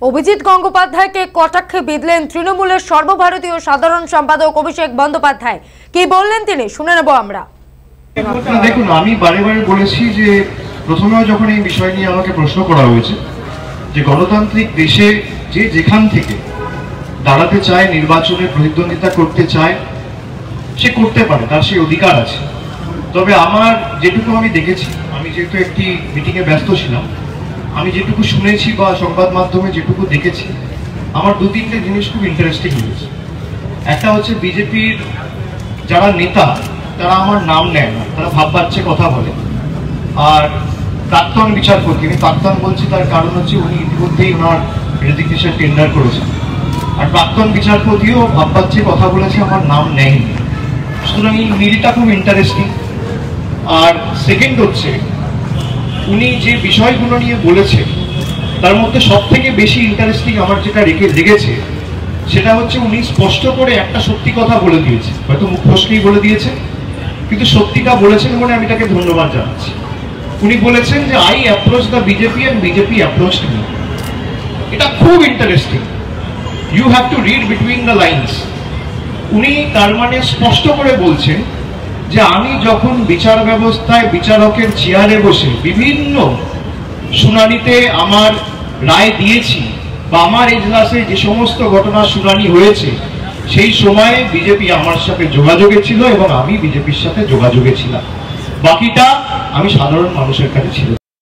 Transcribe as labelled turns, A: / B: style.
A: অভিজিৎ গঙ্গোপাধ্যায়কে কটাক্ষে বিঁধলেন তৃণমূলের সর্বভারতীয় সাধারণ সম্পাদক অভিষেক বন্দ্যোপাধ্যায়। কি বললেন তিনি, শুনে নেব আমরা।
B: দেখুন, আমি বারে বারে বলেছি যে প্রথমে যখন এই বিষয় নিয়ে আমাকে প্রশ্ন করা হয়েছে যে গণতান্ত্রিক দেশে যে যেখান থেকে দাঁড়াতে চায়, নির্বাচনে প্রতিদ্বন্দ্বিতা করতে চায়, সে করতে পারে, তার সেই অধিকার আছে। তবে আমার যেটুকু আমি দেখেছি, আমি যেহেতু একটি মিটিংয়ে ব্যস্ত ছিলাম, আমি যেটুকু শুনেছি বা সংবাদ মাধ্যমে যেটুকু দেখেছি, আমার দু তিনটে জিনিস খুব ইন্টারেস্টিং লেগেছে। একটা হচ্ছে বিজেপির যারা নেতা তারা আমার নাম নেয় না, তারা ভাব বাচ্চে কথা বলে। আর প্রাক্তন বিচারপতি, আমি প্রাক্তন বলছি তার কারণ হচ্ছে উনি ইতিমধ্যেই ওনার রেজিগনেশন টেন্ডার করেছেন, আর প্রাক্তন বিচারপতিও ভাব বাচ্চে কথা বলেছে, আমার নাম নেয়নি। সুতরাং এই মিলটা খুব ইন্টারেস্টিং। আর সেকেন্ড হচ্ছে উনি যে বিষয়গুলো নিয়ে বলেছেন তার মধ্যে সব থেকে বেশি ইন্টারেস্টিং আমার যেটা লেগেছে সেটা হচ্ছে উনি স্পষ্ট করে একটা সত্যি কথা বলে দিয়েছে, হয়তো মুখ ফসকেই বলে দিয়েছে, কিন্তু সত্যিটা বলেছেন বলে আমি তাকে ধন্যবাদ জানাচ্ছি। উনি বলেছেন যে I approach the BJP and BJP approach me. এটা খুব interesting, you have to read between the lines. উনি তার মানে স্পষ্ট করে বলছেন যে আমি যখন বিচার ব্যবস্থায় বিচারকের চেয়ারে বসে বিভিন্ন শুনানিতে আমার রায় দিয়েছি বা আমার এজলাসে যে সমস্ত ঘটনার শুনানি হয়েছে, সেই সময়ে বিজেপি আমার সাথে যোগাযোগে ছিল এবং আমি বিজেপির সাথে যোগাযোগে ছিলাম। বাকিটা আমি সাধারণ মানুষের কাছে ছিল।